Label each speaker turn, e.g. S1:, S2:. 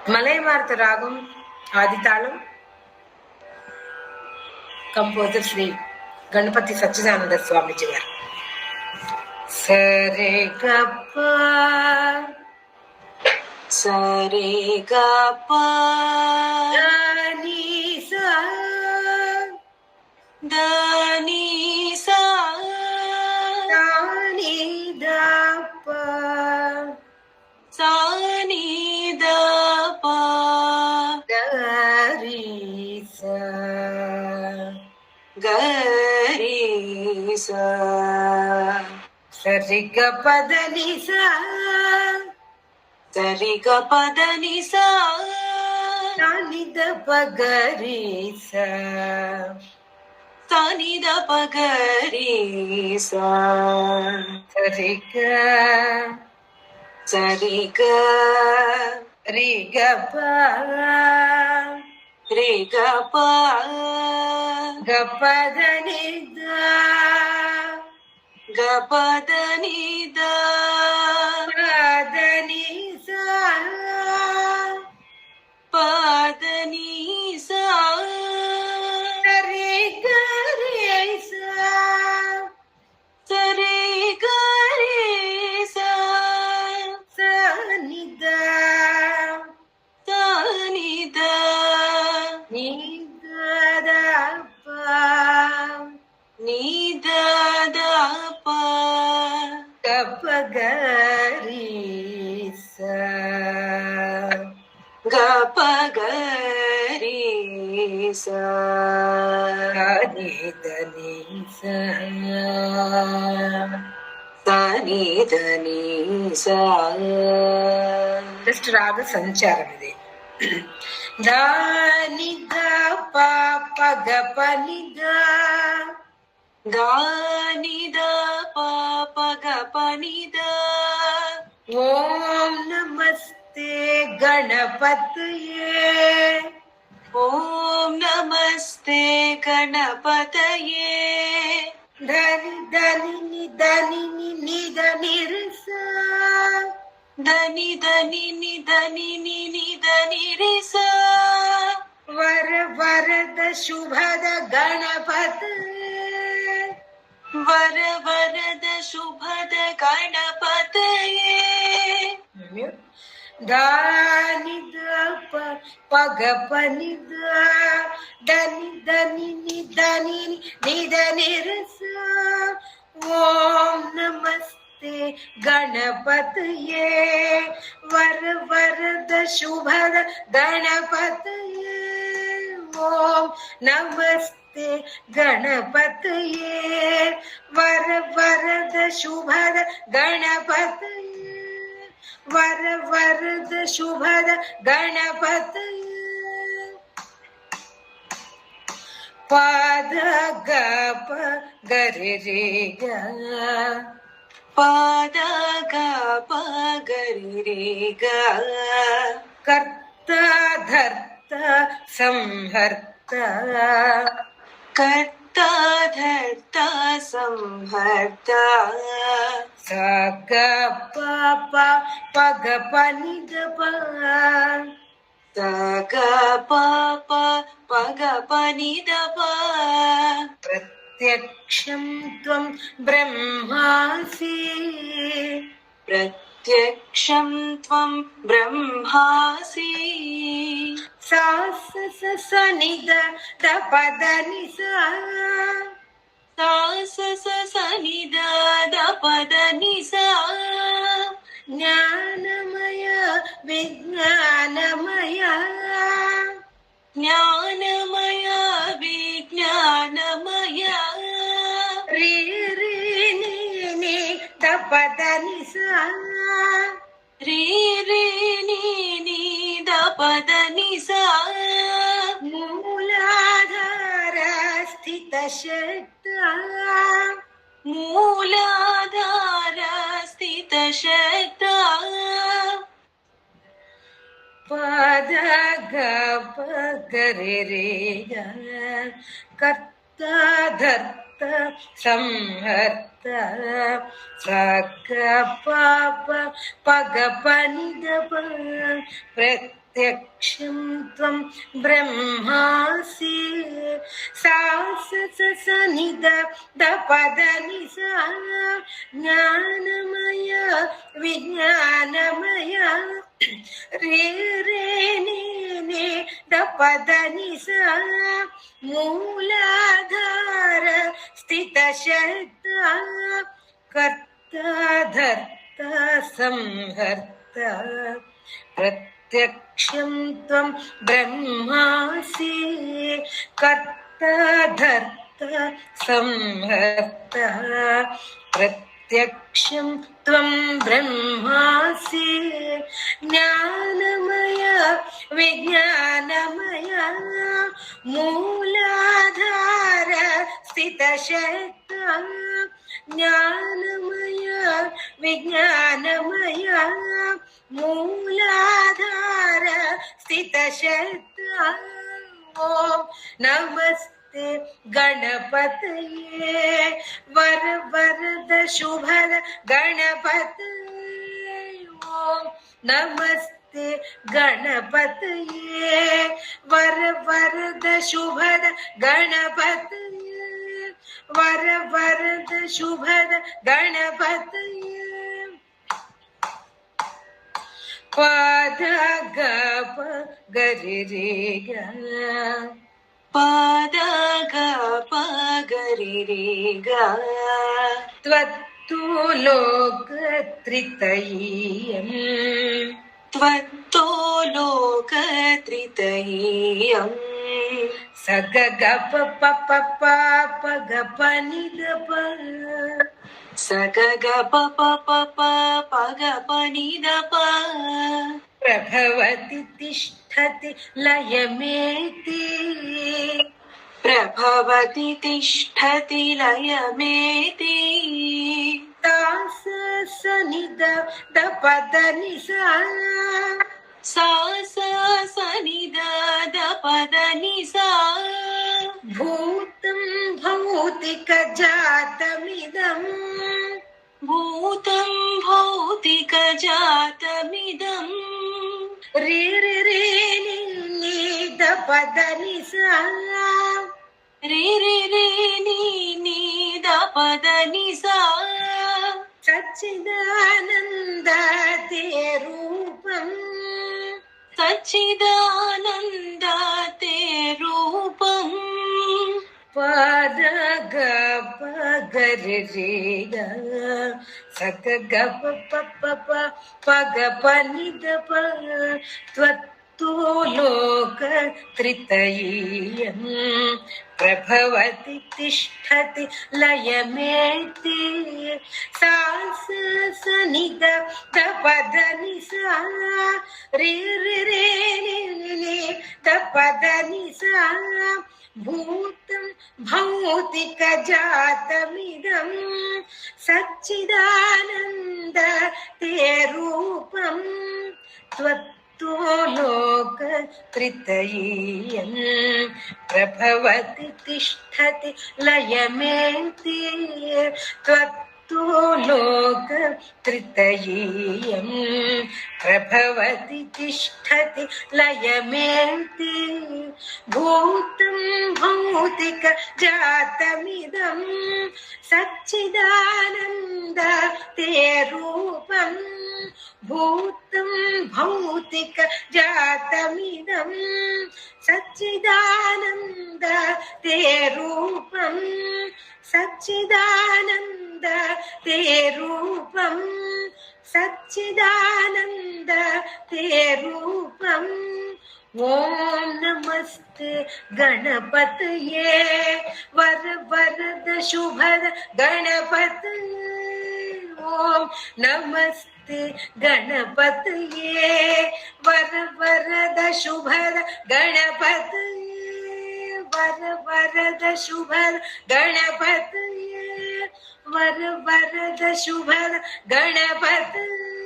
S1: మలయమారుత రాగం ఆదితాళం. కంపోజర్ శ్రీ గణపతి సచ్చిదానంద స్వామిజీ గారు. సరే గప్ప
S2: సరే గప్ప
S1: దని సా
S2: దని సా
S1: దని దప్ప
S2: సాని దప
S1: గరి సా
S2: గరి సా
S1: సరి గప్ప దని సా
S2: సరి గప దని సా
S1: దని దప్ప గరి సా
S2: సాని దప గరి సా
S1: సరి గ
S2: సరి గ
S1: రి గప్ప
S2: రి గప
S1: గప్ప దని దా
S2: గప దని ద
S1: దని సా
S2: పదని సా
S1: సరి గరి సా
S2: సరి గరి సా
S1: సని ద
S2: సాని ద
S1: ని దప్ప
S2: ని ద ద ప
S1: గప్ప గరి సా
S2: గప గరి సా
S1: దని దని సా
S2: సాని దని సా
S1: జస్ట్ రాగ సంచారం ఇది. దాని ద పాప గప నిద
S2: దాని ద పాప గప ని ద
S1: ఓం నమస్తే గణపతయే
S2: ఓం నమస్తే గణపతయే
S1: ధని ధని ని ధని ని నిద నిరస
S2: ధని ధని ని ధని ని ని ధని రి సా
S1: వర వరద శుభద గణపత
S2: వర వరద శుభద గణపతయే
S1: దాని దప పగప నిద ధని ధని ని ధని నిద నిరస ఓం నమస్తే గణపతయే వర వరద శుభద గణపతయే ఓం నమస్తే గణపతయే వర వరద శుభద గణపతయే వర వరద శుభద గణపతయే పాద గప గరి రే గ
S2: పాద గప గరి రి గ
S1: కర్త ధర్త సంహర్త
S2: కర్త ధర్త సంహర్త
S1: స గ ప ప పగ ప ని ద ప
S2: స గ ప ప పగ ప ని ద ప
S1: ప్రత్యక్షం త్వం బ్రహ్మాసి
S2: ప్రత్యక్షం త్వం బ్రహ్మాసి
S1: సా స స స ని ద ద ప ద ని సా
S2: సా స స స ని ద ద ప ద ని సా
S1: జ్ఞానమయ విజ్ఞానమయ
S2: జ్ఞానమయ విజ్ఞానమయ
S1: రీ రీ ని ని ద ప ద ని సా
S2: రి రి ని ని ద ప ద ని సా
S1: మూలాధార స్థిత శక్త
S2: మూలాధార స్థిత శక్త
S1: పద గ ప గరి రే గ కర్త ధర్త సంహర్త సగ పాప పగ పనిద ప్రత్యక్షం प्रत्यक्षं त्वं ब्रह्मासि सा स स स नि द द पद नि सा ज्ञानमय विज्ञानमय रे रे नि नि द पद नि सा मूलाधार स्थितशक्ता कर्ता धर्ता संहर्ता प्रत्यक्षं त्वं ब्रह्मासि कर्ता धर्ता संहर्ता प्रत्यक्षं त्वं ब्रह्मासि ज्ञानमय विज्ञानमय मूलाधार स्थितशक्ता ज्ञानमय विज्ञानमय मूलाधार स्थितशक्ता ओम नमस्ते गणपतये वर वरद शुभद गणपतये ओम नमस्ते गणपतये वर वरद शुभद गणपतये वर वरद शुभद गणपतये पद ग प गरि रे ग
S2: पद ग प गरि रे ग
S1: त्वत्तु लोकत्रितय्यम्
S2: त्वत्तो लोकत्रितय्यम्
S1: स ग ग प प प प प ग प नि द प
S2: स ग ग प प प प प ग प नि द प
S1: प्रभवति तिष्ठति लयमेति
S2: प्रभवति तिष्ठति लयमेति
S1: तास स नि द द पद नि सा
S2: सा स स नि द द पद नि सा
S1: भूतं भौतिक जातमिदम्
S2: भूतं भौतिक जातमिदम्
S1: रे रे रे नि नि द पद नि सा
S2: रे रे रे नि नि द पद नि सा
S1: सच्चिदानन्द ते रूपम्
S2: सच्चिदानन्द ते रूपम्
S1: पद ग प गरि रे ग स ग ग प प प प प ग प नि द प त्वत्तु लोकत्रितय्यम् प्रभवति तिष्ठति लयमेति सा स स नि द द पद नि सा रे रे रे नि नि द पद नि सा भूतं भौतिक जातमिदं सच्चिदानन्द ते रूपम् त्वत्तो लोकत्रितय्यम् प्रभवति तिष्ठति लयमेति त्वत्तो लोकत्रितय्यम् प्रभवति तिष्ठति लयमेति भूतं भौतिक जातमिदं सच्चिदानन्द ते रूपम् भूतं भौतिक जातमिदं सच्चिदानन्द ते रूपम् सच्चिदानन्द ते रूपम् सच्चिदानन्द ते रूपम् ओम नमस्ते गणपतये वर वरद शुभद गणपतये ओम नमस्ते गणपतये वर वरद शुभद गणपतये वर वरद शुभद गणपतये वर वरद शुभद गणपतये